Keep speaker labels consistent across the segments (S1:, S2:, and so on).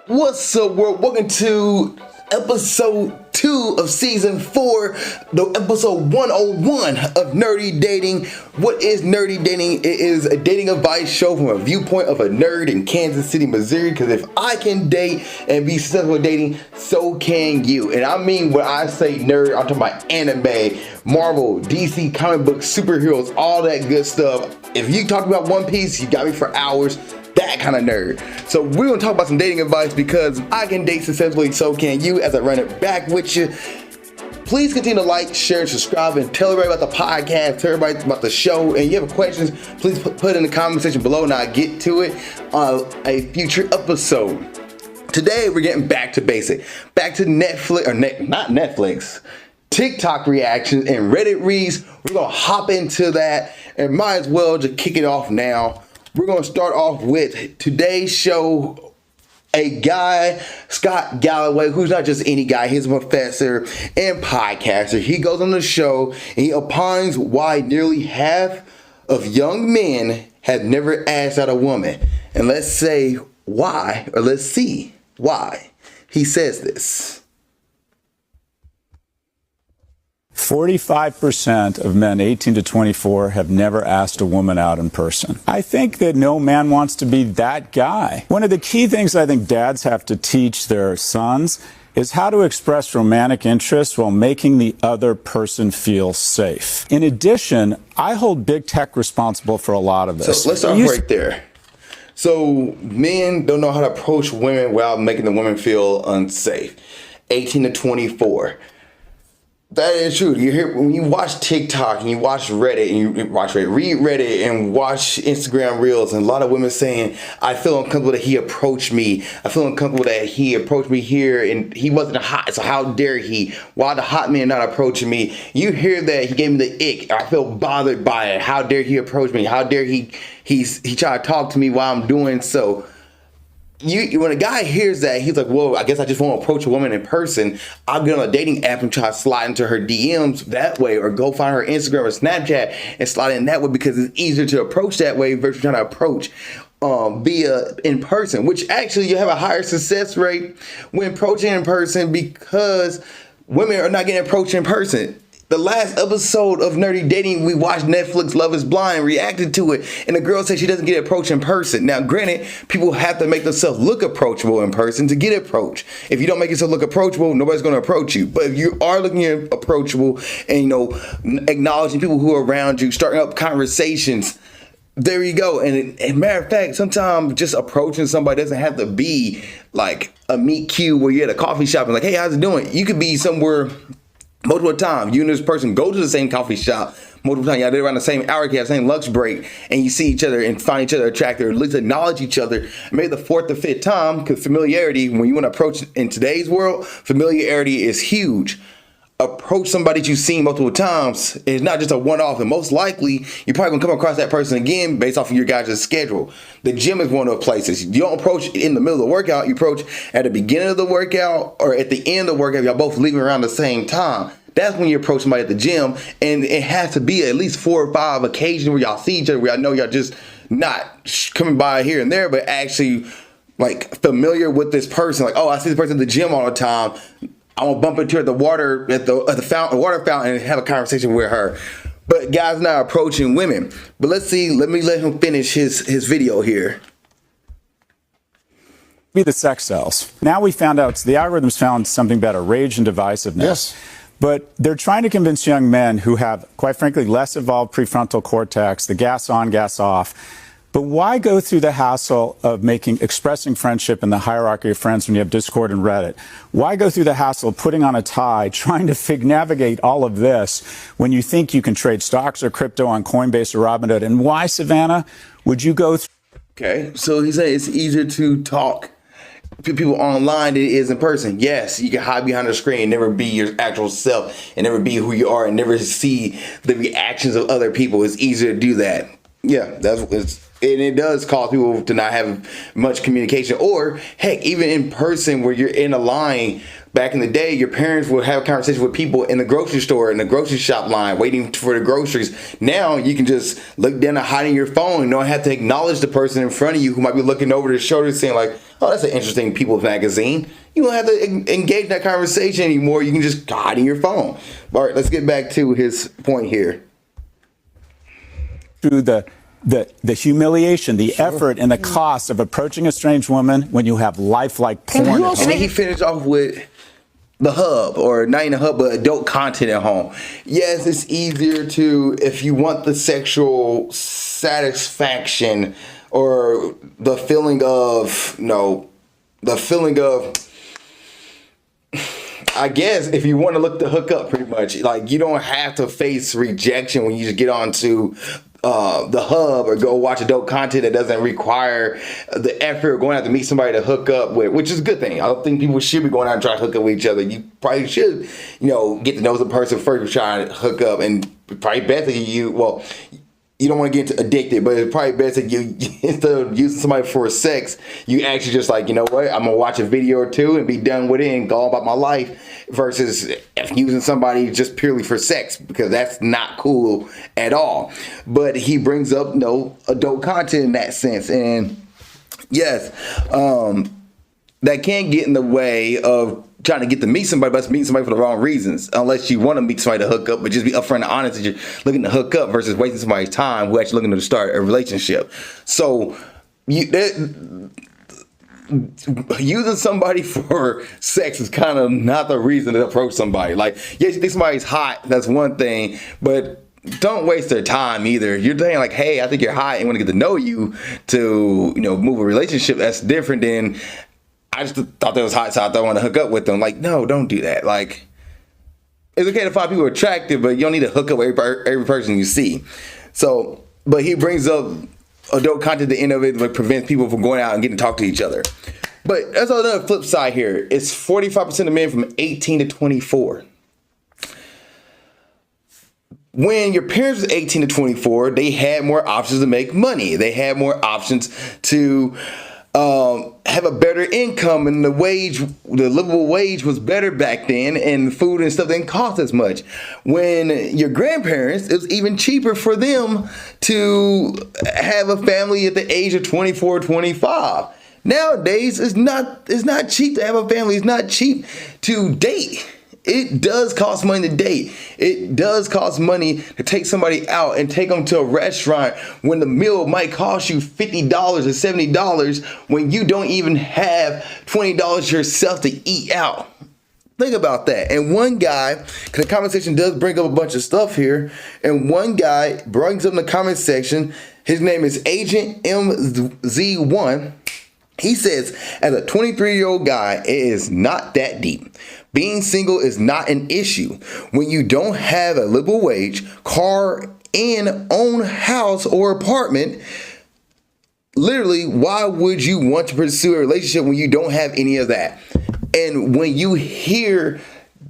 S1: What's up, world? Welcome to episode 2 of season 4, the episode 101 of Nerdy Dating. What is Nerdy Dating? It is a dating advice show from a viewpoint of a nerd in Kansas City, Missouri. Because if I can date and be successful at dating, so can you. And I mean, when I say nerd, I'm talking about anime, Marvel, DC, comic books, superheroes, all that good stuff. If you talk about One Piece, you got me for hours. That kind of nerd. So we're gonna talk about some dating advice because I can date successfully, so can you. As I run it back with you, please continue to like, share, and subscribe, and tell everybody about the podcast, tell everybody about the show. And you have questions, please put it in the comment section below, and I'll get to it on a future episode. Today we're getting back to basic, back to Netflix, or not Netflix, TikTok reactions and Reddit reads. We're gonna hop into that, and might as well just kick it off now. We're going to start off with today's show, a guy, Scott Galloway, who's not just any guy. He's a professor and podcaster. He goes on the show and he opines why nearly half of young men have never asked out a woman. And let's say why, or let's see why he says this.
S2: 45% of men 18 to 24 have never asked a woman out in person. I think that no man wants to be that guy. One of the key things I think dads have to teach their sons is how to express romantic interest while making the other person feel safe. In addition, I hold big tech responsible for a lot of this.
S1: So let's start right there. So men don't know how to approach women without making the woman feel unsafe. 18 to 24. That is true. You hear when you watch TikTok and you watch Reddit and you read Reddit and watch Instagram Reels, and a lot of women saying, "I feel uncomfortable that he approached me. I feel uncomfortable that he approached me here and he wasn't hot. So how dare he? Why the hot man not approaching me?" You hear that he gave me the ick. I feel bothered by it. How dare he approach me? How dare he try to talk to me while I'm doing so? When a guy hears that, he's like, well, I guess I just won't approach a woman in person. I'll get on a dating app and try to slide into her DMs that way, or go find her Instagram or Snapchat and slide in that way, because it's easier to approach that way versus trying to approach via in person, which actually you have a higher success rate when approaching in person because women are not getting approached in person. The last episode of Nerdy Dating, we watched Netflix Love is Blind, reacted to it, and the girl said she doesn't get approached in person. Now, granted, people have to make themselves look approachable in person to get approached. If you don't make yourself look approachable, nobody's going to approach you. But if you are looking approachable and, acknowledging people who are around you, starting up conversations, there you go. And matter of fact, sometimes just approaching somebody doesn't have to be like a meet cute where you're at a coffee shop and like, hey, how's it doing? You could be somewhere multiple times. You and this person go to the same coffee shop multiple times. Y'all did around the same hour, you have the same lunch break, and you see each other and find each other attractive, or at least acknowledge each other. Maybe the fourth or fifth time, because familiarity, when you want to approach in today's world, familiarity is huge. Approach somebody that you've seen multiple times. It's not just a one-off, and most likely you're probably gonna come across that person again based off of your guys' schedule. The gym is one of the places. You don't approach in the middle of the workout. You approach at the beginning of the workout or at the end of the workout. Y'all both leaving around the same time. That's when you approach somebody at the gym, and it has to be at least 4 or 5 occasions where y'all see each other, where I know y'all just not coming by here and there, but actually like familiar with this person. Like, oh, I see this person at the gym all the time. I'm gonna bump into her at the water water fountain and have a conversation with her. But guys not approaching women. But let's see. Let me let him finish his video here.
S2: Be the sex cells. Now we found out, the algorithms found something better: rage and divisiveness.
S3: Yes.
S2: But they're trying to convince young men who have, quite frankly, less evolved prefrontal cortex, the gas on, gas off. But why go through the hassle of expressing friendship in the hierarchy of friends when you have Discord and Reddit? Why go through the hassle of putting on a tie, trying to navigate all of this when you think you can trade stocks or crypto on Coinbase or Robinhood? And why, Savannah, would you go through?
S1: Okay, so he said it's easier to talk to people online than it is in person. Yes, you can hide behind the screen and never be your actual self and never be who you are and never see the reactions of other people. It's easier to do that. Yeah, And it does cause people to not have much communication, or heck, even in person where you're in a line. Back in the day, your parents would have a conversation with people in the grocery store, in the grocery shop line, waiting for the groceries. Now you can just look down and hide in your phone and don't have to acknowledge the person in front of you who might be looking over their shoulder saying like, oh, that's an interesting People magazine. You don't have to engage in that conversation anymore. You can just hide in your phone. All right, let's get back to his point here.
S2: Through the humiliation, the effort, and the cost of approaching a strange woman when you have lifelike porn at home.
S1: And then he finished off with the hub, or not even the hub, but adult content at home. Yes, it's easier to, if you want the sexual satisfaction or the feeling of, I guess if you want to look to hook up, pretty much, like, you don't have to face rejection when you just get onto the hub or go watch adult content that doesn't require the effort of going out to meet somebody to hook up with, which is a good thing. I don't think people should be going out and trying to hook up with each other. You probably should, get to know the person first before trying to hook up, and probably best that you don't want to get addicted, but it's probably best that you, instead of using somebody for sex, you actually just like, you know what, I'm going to watch a video or two and be done with it and go about my life, versus using somebody just purely for sex, because that's not cool at all. But he brings up adult content in that sense. And yes, that can get in the way of trying to get to meet somebody, but it's meeting somebody for the wrong reasons. Unless you want to meet somebody to hook up, but just be upfront and honest that you're looking to hook up versus wasting somebody's time who actually looking to start a relationship. So using somebody for sex is kind of not the reason to approach somebody. Like, yes, you think somebody's hot, that's one thing, but don't waste their time either. You're saying like, hey, I think you're hot and want to get to know you to, move a relationship. That's different than, I just thought that was hot, so I thought I wanted to hook up with them. Like, no, don't do that. Like, it's okay to find people attractive, but you don't need to hook up with every person you see. So, but he brings up adult content at the end of it, that prevents people from going out and getting to talk to each other. But that's another flip side here. It's 45% of men from 18 to 24. When your parents was 18 to 24, they had more options to make money. They had more options to have a better income, and the livable wage was better back then, and food and stuff didn't cost as much. When your grandparents, it was even cheaper for them to have a family at the age of 24, 25. Nowadays, it's not cheap to have a family. It's not cheap to date. It does cost money to date. It does cost money to take somebody out and take them to a restaurant when the meal might cost you $50 or $70 when you don't even have $20 yourself to eat out. Think about that. And one guy, because the comment section does bring up a bunch of stuff here, and one guy brings up in the comment section, his name is Agent MZ1. He says, as a 23-year-old guy, it is not that deep. Being single is not an issue. When you don't have a livable wage, car, and own house or apartment, literally, why would you want to pursue a relationship when you don't have any of that? And when you hear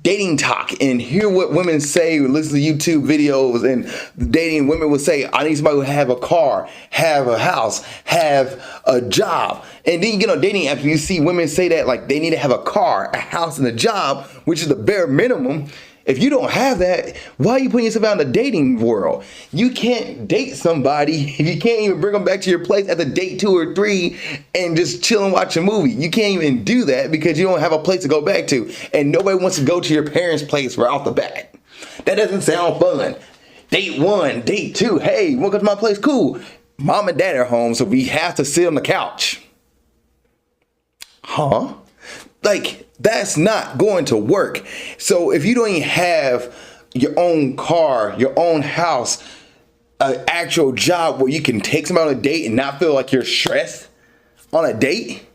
S1: dating talk and hear what women say, or listen to YouTube videos and dating, women will say, I need somebody who have a car, have a house, have a job. And then you get on dating apps and you see women say that like they need to have a car, a house, and a job, which is the bare minimum. If you don't have that, why are you putting yourself out in the dating world? You can't date somebody if you can't even bring them back to your place at the date 2 or 3 and just chill and watch a movie. You can't even do that because you don't have a place to go back to. And nobody wants to go to your parents' place right off the bat. That doesn't sound fun. Date 1, date 2, hey, you want to go to my place? Cool. Mom and dad are home, so we have to sit on the couch. Huh? Like, that's not going to work. So if you don't even have your own car, your own house, an actual job where you can take somebody on a date and not feel like you're stressed on a date,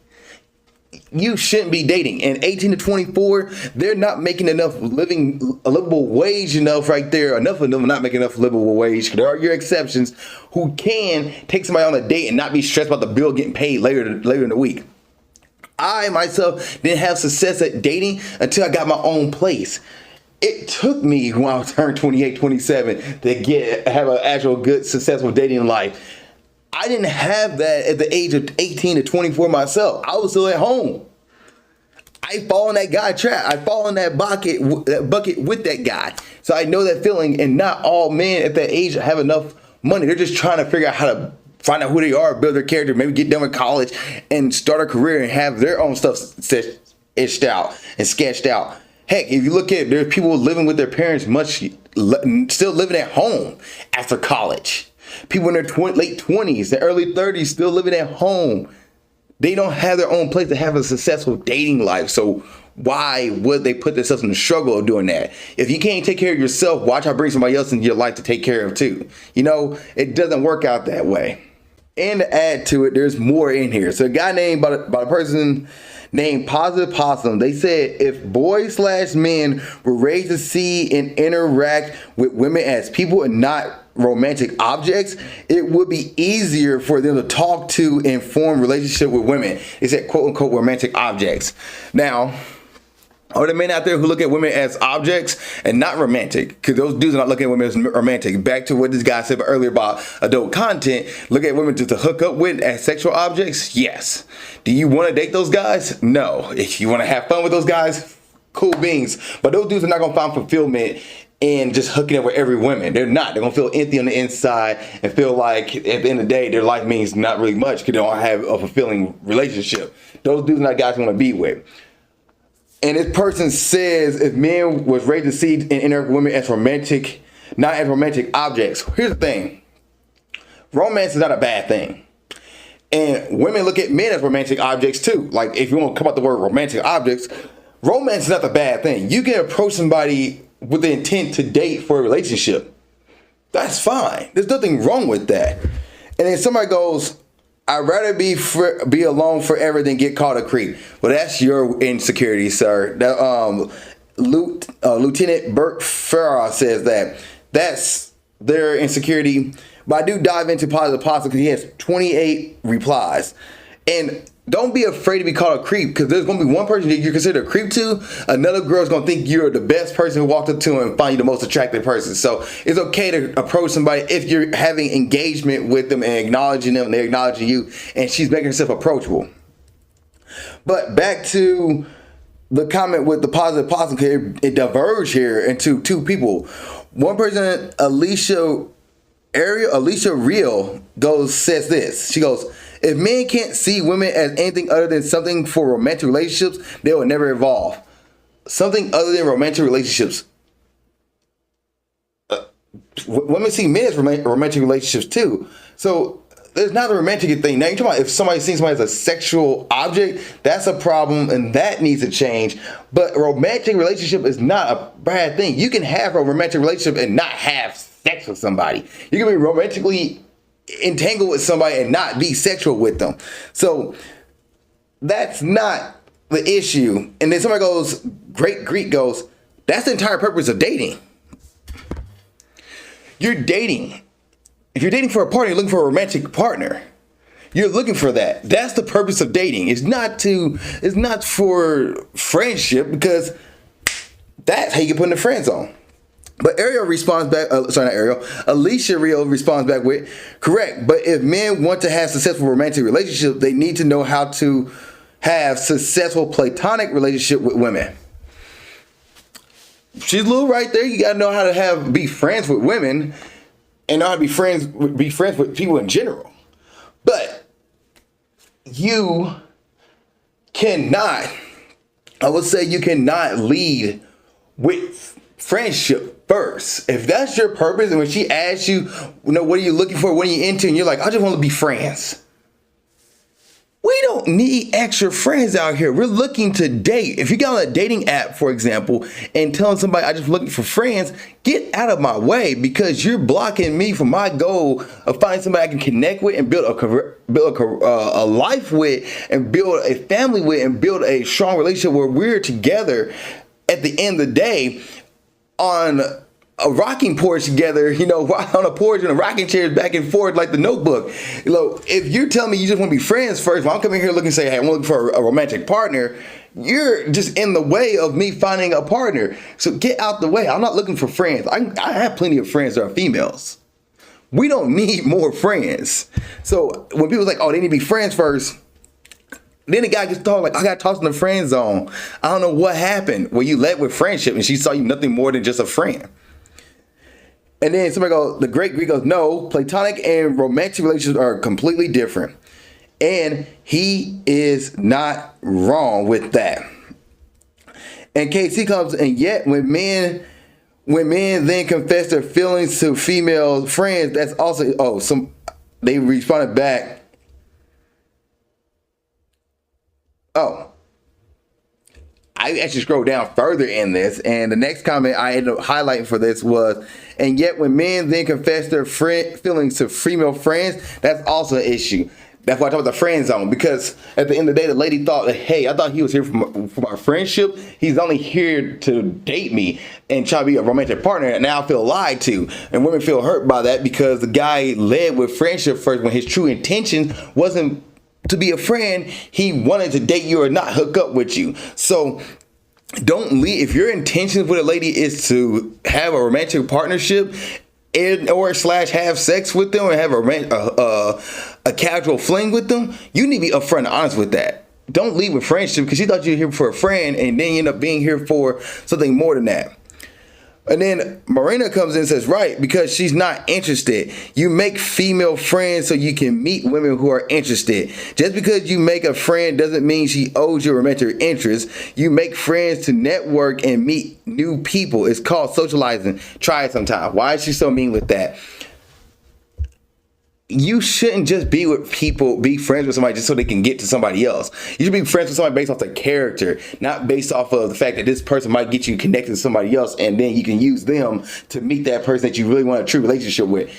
S1: you shouldn't be dating. And 18 to 24, they're not making enough a livable wage enough right there. Enough of them not making enough livable wage. There are your exceptions who can take somebody on a date and not be stressed about the bill getting paid later in the week. I myself didn't have success at dating until I got my own place. It took me when I turned 28, 27 to have an actual good, successful dating life. I didn't have that at the age of 18 to 24 myself. I was still at home. I fall in that guy trap. I fall in that bucket with that guy. So I know that feeling. And not all men at that age have enough money. They're just trying to figure out how to find out who they are, build their character, maybe get done with college and start a career and have their own stuff etched out and sketched out. Heck, if you look at, there's people living with their parents still living at home after college. People in their late 20s, their early 30s still living at home. They don't have their own place to have a successful dating life. So why would they put themselves in the struggle of doing that? If you can't take care of yourself, why try to bring somebody else into your life to take care of too? You know, it doesn't work out that way. And to add to it, there's more in here. So a guy named by a person named Positive Possum, they said if boys/men were raised to see and interact with women as people and not romantic objects, it would be easier for them to talk to and form relationship with women. They said quote unquote romantic objects. Now, are there men out there who look at women as objects and not romantic? Because those dudes are not looking at women as romantic. Back to what this guy said earlier about adult content. Look at women just to hook up with as sexual objects? Yes. Do you want to date those guys? No. If you want to have fun with those guys, cool beans. But those dudes are not going to find fulfillment in just hooking up with every woman. They're not. They're going to feel empty on the inside and feel like at the end of the day, their life means not really much because they don't have a fulfilling relationship. Those dudes are not guys you want to be with. And this person says if men was raised to see and interact with women as romantic, not as romantic objects. Here's the thing. Romance is not a bad thing. And women look at men as romantic objects too. Like if you want to come out the word romantic objects, romance is not the bad thing. You can approach somebody with the intent to date for a relationship. That's fine. There's nothing wrong with that. And then somebody goes, I'd rather be alone forever than get caught a creep. Well, that's your insecurity, sir. Lieutenant Burt Farrar says that's their insecurity. But I do dive into Positive Possum because he has 28 replies. And don't be afraid to be called a creep because there's going to be one person that you consider a creep to. Another girl's going to think you're the best person who walked up to him and find you the most attractive person. So it's okay to approach somebody if you're having engagement with them and acknowledging them and they're acknowledging you and she's making herself approachable. But back to the comment with the Positive Possum, it diverged here into two people. One person, Alicia Real, says this. She goes, if men can't see women as anything other than something for romantic relationships, they will never evolve. Something other than romantic relationships. Women see men as romantic relationships too. So there's not a romantic thing. Now you're talking about if somebody sees somebody as a sexual object, that's a problem and that needs to change. But a romantic relationship is not a bad thing. You can have a romantic relationship and not have sex with somebody. You can be romantically entangled with somebody and not be sexual with them. So that's not the issue. And then somebody goes, Great Greek goes, that's the entire purpose of dating. You're dating. If you're dating for a partner, you're looking for a romantic partner. You're looking for that. That's the purpose of dating. It's not for friendship because that's how you get put in the friend zone. But Ariel responds back, Alicia Real responds back with, correct, but if men want to have successful romantic relationships, they need to know how to have successful platonic relationship with women. She's a little right there. You got to know how to be friends with women and know how to be friends with people in general. But you cannot lead with friendship first. If that's your purpose, and when she asks you, what are you looking for? What are you into? And you're like, I just want to be friends. We don't need extra friends out here. We're looking to date. If you got on a dating app, for example, and telling somebody I just looking for friends, get out of my way because you're blocking me from my goal of finding somebody I can connect with and build a life with and build a family with and build a strong relationship where we're together at the end of the day on a rocking porch together, on a porch and a rocking chairs back and forth like the Notebook. If you're telling me you just want to be friends first, when I'm coming here looking and say, hey, I'm looking for a romantic partner, you're just in the way of me finding a partner. So get out the way. I'm not looking for friends. I have plenty of friends that are females. We don't need more friends. So when people's like, oh, they need to be friends first, then the guy gets told, like, I got tossed in the friend zone. I don't know what happened. Well, you led with friendship and she saw you nothing more than just a friend. And then somebody goes, the great Greek goes, no, platonic and romantic relationships are completely different. And he is not wrong with that. And KC comes, and yet when men then confess their feelings to female friends, that's also, they responded back. Oh, I actually scrolled down further in this, and the next comment I ended up highlighting for this was, and yet when men then confess their feelings to female friends, that's also an issue. That's why I talk about the friend zone, because at the end of the day, the lady thought that, hey, I thought he was here for my friendship. He's only here to date me and try to be a romantic partner, and now I feel lied to. And women feel hurt by that because the guy led with friendship first when his true intention wasn't to be a friend. He wanted to date you or not hook up with you. So don't leave. If your intention with a lady is to have a romantic partnership or / have sex with them or have a casual fling with them, you need to be upfront and honest with that. Don't leave with friendship because you thought you were here for a friend and then you end up being here for something more than that. And then Marina comes in and says, right, because she's not interested. You make female friends so you can meet women who are interested. Just because you make a friend doesn't mean she owes you romantic interest. You make friends to network and meet new people. It's called socializing. Try it sometime. Why is she so mean with that? You shouldn't just be friends with somebody just so they can get to somebody else. You should be friends with somebody based off their character, not based off of the fact that this person might get you connected to somebody else and then you can use them to meet that person that you really want a true relationship with.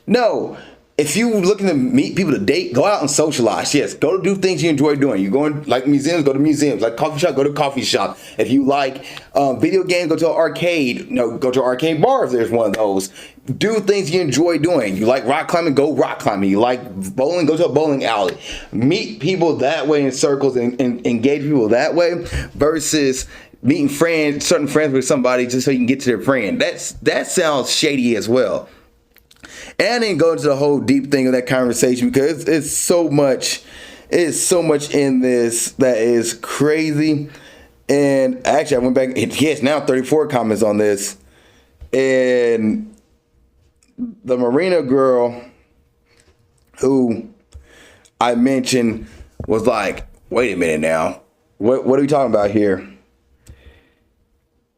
S1: No. If you're looking to meet people to date, go out and socialize. Yes, go to do things you enjoy doing. You're going like museums, go to museums. Like coffee shop, go to coffee shop. If you like video games, go to an arcade. Go to arcade bar if there's one of those. Do things you enjoy doing. You like rock climbing, go rock climbing. You like bowling, go to a bowling alley. Meet people that way in circles and engage people that way versus meeting certain friends with somebody just so you can get to their friend. That sounds shady as well. And I didn't go into the whole deep thing of that conversation because it's so much in this that is crazy. And actually, I went back. Yes, now 34 comments on this. And the Marina girl who I mentioned was like, wait a minute now. What are we talking about here?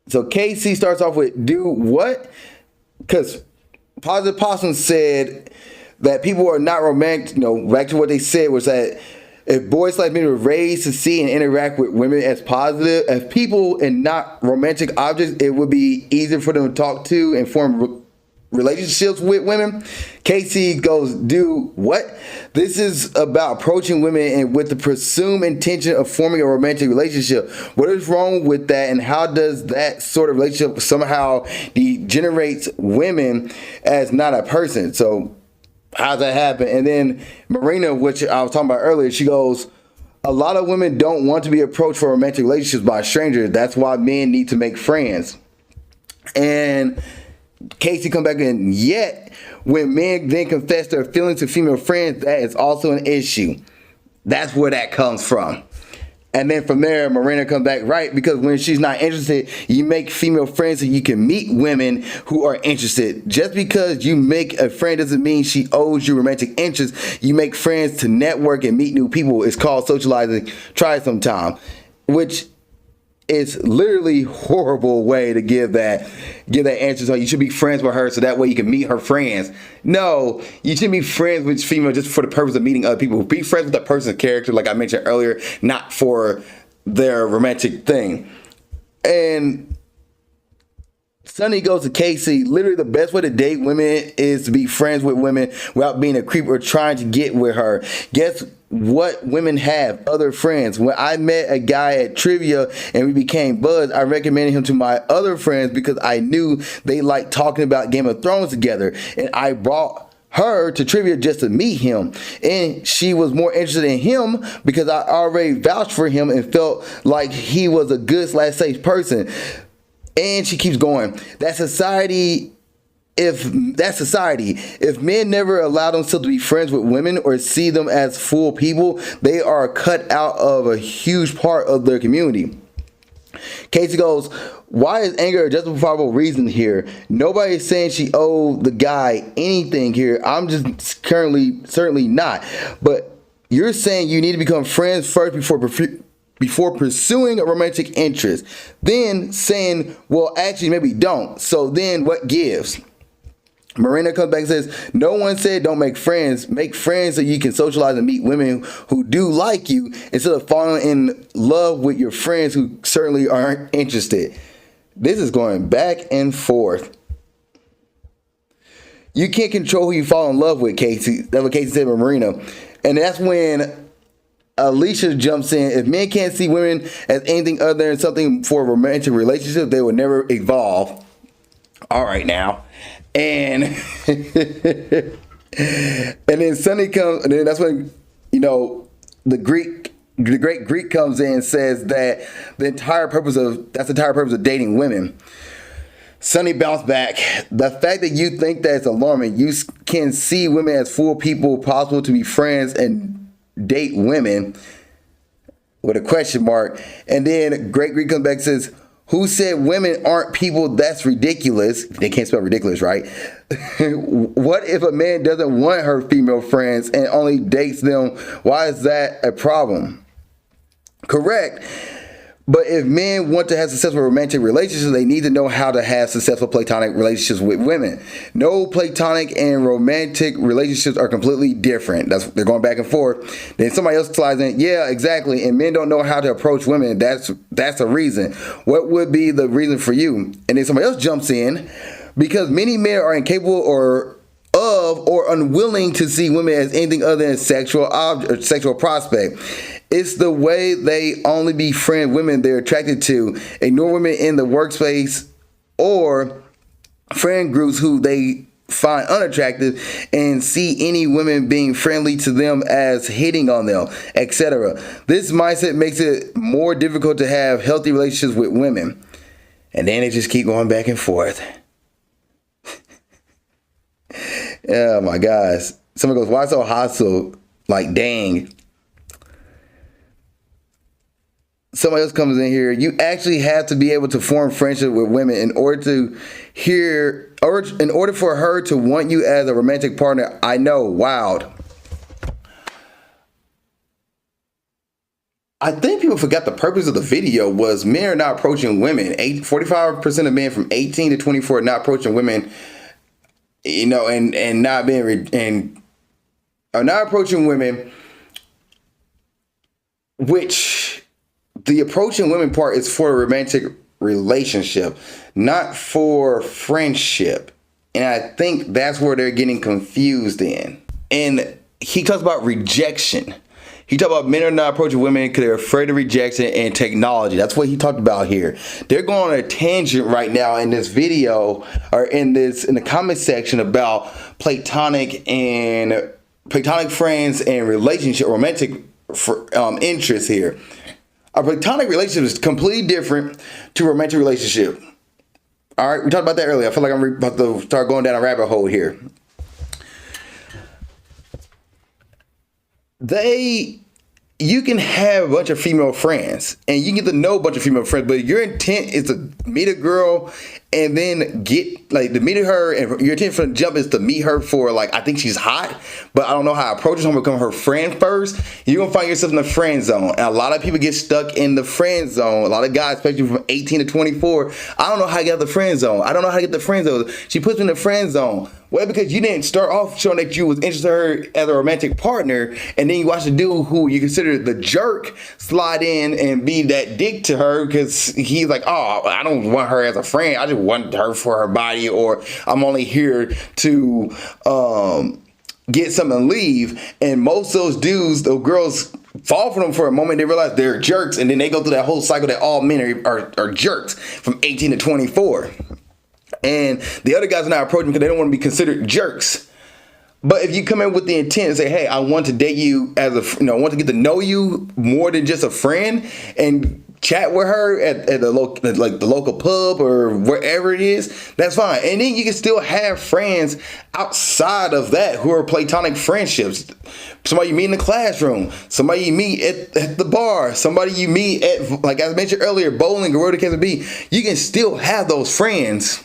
S1: So KC starts off with, do what? Because Positive Possum said that people are not romantic. Back to what they said was that if boys like men were raised to see and interact with women as positive, as people and not romantic objects, it would be easier for them to talk to and form relationships with women. Casey goes, do what? This is about approaching women and with the presumed intention of forming a romantic relationship. What is wrong with that, and how does that sort of relationship somehow degenerates women as not a person? So how does that happen? And then Marina, which I was talking about earlier, she goes, a lot of women don't want to be approached for romantic relationships by strangers. That's why men need to make friends. And Casey come back in, yet when men then confess their feelings to female friends, that is also an issue. That's where that comes from. And then from there, Marina comes back, right, because when she's not interested, you make female friends so you can meet women who are interested. Just because you make a friend doesn't mean she owes you romantic interest. You make friends to network and meet new people. It's called socializing. Try it sometime. Which it's literally horrible way to give that answer. So you should be friends with her so that way you can meet her friends. No, you shouldn't be friends with female just for the purpose of meeting other people. Be friends with that person's character, like I mentioned earlier, not for their romantic thing. And Sonny goes to Casey. Literally, the best way to date women is to be friends with women without being a creep or trying to get with her. Guess what women have? Other friends. When I met a guy at trivia and we became buds, I recommended him to my other friends because I knew they liked talking about Game of Thrones together. And I brought her to trivia just to meet him. And she was more interested in him because I already vouched for him and felt like he was a good / safe person. And she keeps going. That society if that's society, if men never allow themselves to be friends with women or see them as full people, they are cut out of a huge part of their community. Casey goes, why is anger a justifiable reason here? Nobody's saying she owed the guy anything here. I'm just certainly not. But you're saying you need to become friends first before pursuing a romantic interest. Then saying, well, actually, maybe don't. So then what gives? Marina comes back and says, no one said don't make friends. Make friends so you can socialize and meet women who do like you instead of falling in love with your friends who certainly aren't interested. This is going back and forth. You can't control who you fall in love with, Casey. That's what Casey said with Marina. And that's when Alicia jumps in. If men can't see women as anything other than something for a romantic relationship, they will never evolve. All right now. And and then Sunny comes, and then that's when, the great Greek comes in and says that the entire purpose of dating women. Sunny bounced back. The fact that you think that it's alarming, you can see women as full people, possible to be friends and date women, with a question mark. And then Great Greek comes back and says, who said women aren't people? That's ridiculous. They can't spell ridiculous, right? What if a man doesn't want her female friends and only dates them? Why is that a problem? Correct. But if men want to have successful romantic relationships, they need to know how to have successful platonic relationships with women. No, platonic and romantic relationships are completely different. They're going back and forth. Then somebody else slides in, yeah, exactly. And men don't know how to approach women. That's a reason. What would be the reason for you? And then somebody else jumps in, because many men are incapable or unwilling to see women as anything other than sexual prospect. It's the way they only befriend women they're attracted to, ignore women in the workspace or friend groups who they find unattractive, and see any women being friendly to them as hitting on them, etc. This mindset makes it more difficult to have healthy relationships with women. And then they just keep going back and forth. Oh my gosh. Someone goes, why so hostile? Like, dang. Somebody else comes in here. You actually have to be able to form friendship with women in order for her to want you as a romantic partner. I know. Wow. I think people forgot the purpose of the video was men are not approaching women. 45% of men from 18 to 24 are not approaching women, and are not approaching women, which the approaching women part is for a romantic relationship, not for friendship. And I think that's where they're getting confused in. And he talks about rejection. He talked about men are not approaching women because they're afraid of rejection and technology. That's what he talked about here. They're going on a tangent right now in this video, or in the comment section, about platonic friends and romantic interests here. A platonic relationship is completely different to a romantic relationship. All right, we talked about that earlier. I feel like I'm about to start going down a rabbit hole here. You can have a bunch of female friends and you can get to know a bunch of female friends, but your intent is to meet a girl and then to meet her, and your intent from the jump is to meet her for, I think she's hot, but I don't know how to approach her. So I'm gonna become her friend first. You're gonna find yourself in the friend zone. And a lot of people get stuck in the friend zone. A lot of guys, especially from 18 to 24, I don't know how to get out of the friend zone. I don't know how to get the friend zone. She puts me in the friend zone. Well, because you didn't start off showing that you was interested in her as a romantic partner, and then you watch the dude who you consider the jerk slide in and be that dick to her because he's like, oh, I don't want her as a friend. I just want her for her body, or I'm only here to get something and leave. And most of those dudes, those girls, fall for them for a moment. They realize they're jerks, and then they go through that whole cycle that all men are jerks from 18 to 24. And the other guys are not approaching because they don't want to be considered jerks. But if you come in with the intent and say, hey, I want to date you I want to get to know you more than just a friend, and chat with her at the local, like the local pub or wherever it is, that's fine. And then you can still have friends outside of that who are platonic friendships. Somebody you meet in the classroom, somebody you meet at the bar, somebody you meet at, like I mentioned earlier, bowling or whatever the case may be. You can still have those friends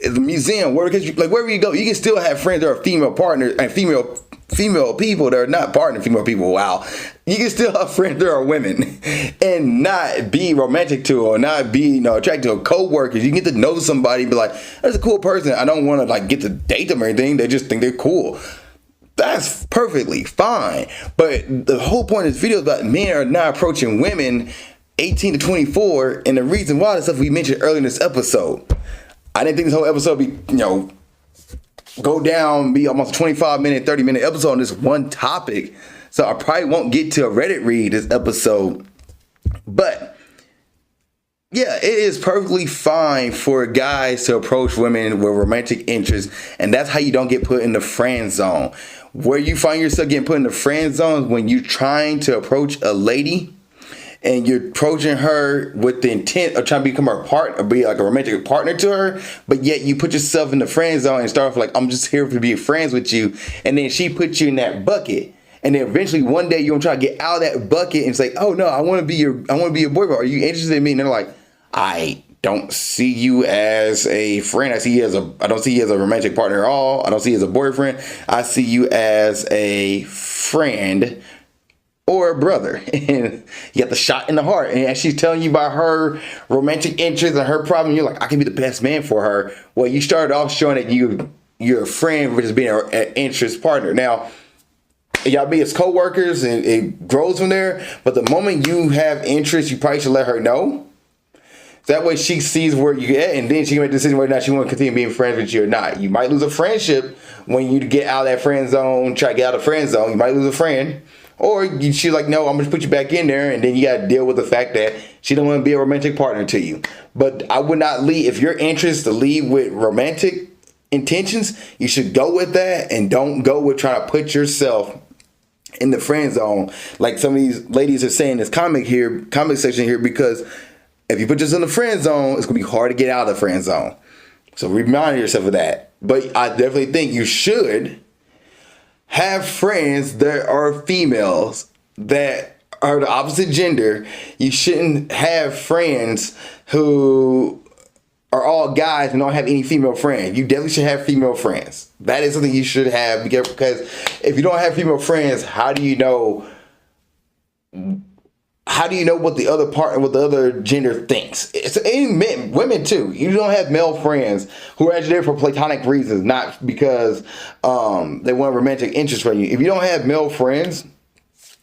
S1: at the museum, like wherever you go. You can still have friends that are female partners and female people that are not partner female people. Wow. You can still have friends that are women and not be romantic to or not be, attracted to a co-worker. You get to know somebody and be like, that's a cool person. I don't want to like get to date them or anything. They just think they're cool. That's perfectly fine. But the whole point of this video is about men are not approaching women 18 to 24. And the reason why is stuff we mentioned earlier in this episode. I didn't think this whole episode would be, go down, be almost a 25-minute, 30-minute episode on this one topic. So I probably won't get to a Reddit read this episode. But yeah, it is perfectly fine for guys to approach women with romantic interests. And that's how you don't get put in the friend zone. Where you find yourself getting put in the friend zone is when you're trying to approach a lady and you're approaching her with the intent of trying to become her partner, or be like a romantic partner to her, but yet you put yourself in the friend zone and start off like, I'm just here to be friends with you. And then she puts you in that bucket. And then eventually one day you're gonna try to get out of that bucket and say, oh no, I wanna be your boyfriend. Are you interested in me? And they're like, I don't see you as a friend. I don't see you as a romantic partner at all. I don't see you as a boyfriend. I see you as a friend or a brother. And you got the shot in the heart. And as she's telling you about her romantic interests and her problem, you're like, I can be the best man for her. Well, you started off showing that you're a friend versus being an interest partner. Now, y'all be as co-workers and it grows from there. But the moment you have interest, you probably should let her know. That way she sees where you at, and then she can make the decision whether or not she want to continue being friends with you or not. You might lose a friendship when you get out of that friend zone, try to get out of the friend zone. You might lose a friend. Or she's like, no, I'm going to put you back in there, and then you got to deal with the fact that she don't want to be a romantic partner to you. But I would not lead, if your interest to lead with romantic intentions, you should go with that and don't go with trying to put yourself in the friend zone. Like some of these ladies are saying in this comment section here, because if you put yourself in the friend zone, it's going to be hard to get out of the friend zone. So remind yourself of that. But I definitely think you should have friends that are females that are the opposite gender. You shouldn't have friends who are all guys and don't have any female friends. You definitely should have female friends. That is something you should have, because if you don't have female friends, how do you know what the other partner, what the other gender thinks? It's men, women too. You don't have male friends who are actually there for platonic reasons, not because they want romantic interest from you. If you don't have male friends,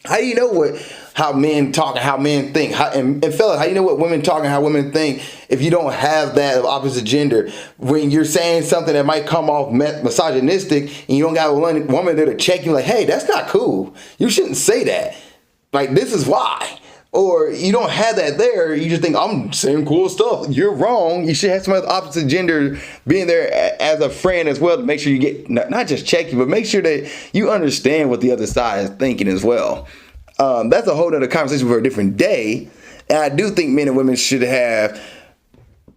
S1: how do you know how men talk and how men think? And fellas, how do you know what women talk and how women think if you don't have that of opposite gender? When you're saying something that might come off misogynistic and you don't got a woman there to check you, like, hey, that's not cool. You shouldn't say that. Like, this is why. Or you don't have that there. You just think, I'm saying cool stuff. You're wrong. You should have somebody of the opposite gender being there as a friend as well, to make sure you get, not just check you, but make sure that you understand what the other side is thinking as well. That's a whole other conversation for a different day. And I do think men and women should have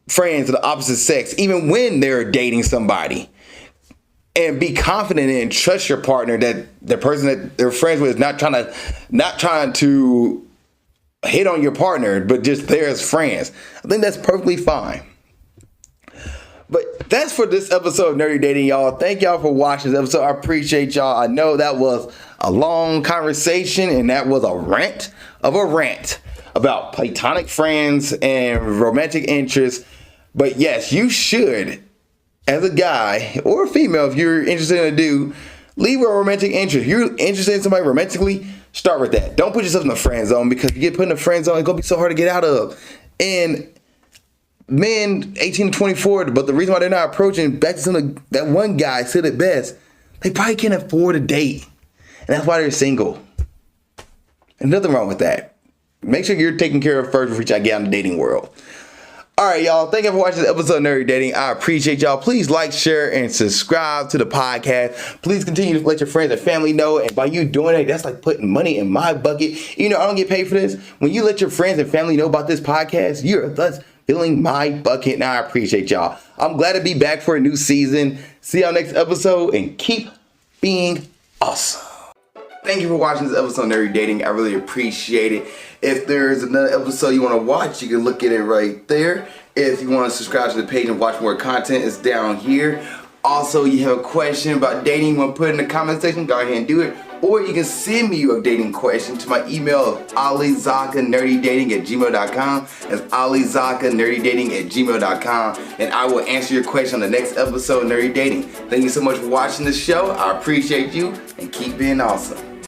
S1: friends of the opposite sex, even when they're dating somebody. And be confident and trust your partner that the person that they're friends with is not trying to hit on your partner, but just there as friends. I think that's perfectly fine. But that's for this episode of Nerdy Dating, y'all. Thank y'all for watching this episode. I appreciate y'all. I know that was a long conversation, and that was a rant about platonic friends and romantic interests. But yes, you should, as a guy or a female, if you're interested in a dude, leave a romantic interest. If you're interested in somebody romantically, start with that. Don't put yourself in the friend zone, because if you get put in the friend zone, it's going to be so hard to get out of. And men 18 to 24, but the reason why they're not approaching, back to something that one guy said it best, they probably can't afford a date. And that's why they're single. And nothing wrong with that. Make sure you're taking care of first before you get out in the dating world. All right, y'all. Thank you for watching this episode of Nerdy Dating. I appreciate y'all. Please like, share, and subscribe to the podcast. Please continue to let your friends and family know. And by you doing it, that's like putting money in my bucket. You know, I don't get paid for this. When you let your friends and family know about this podcast, you're thus filling my bucket. And I appreciate y'all. I'm glad to be back for a new season. See y'all next episode and keep being awesome. Thank you for watching this episode of Nerdy Dating. I really appreciate it. If there's another episode you want to watch, you can look at it right there. If you want to subscribe to the page and watch more content, it's down here. Also, you have a question about dating you want to put in the comment section, go ahead and do it. Or you can send me your dating question to my email of alizakkanerdydating@gmail.com. That's alizakkanerdydating@gmail.com. And I will answer your question on the next episode of Nerdy Dating. Thank you so much for watching the show. I appreciate you and keep being awesome.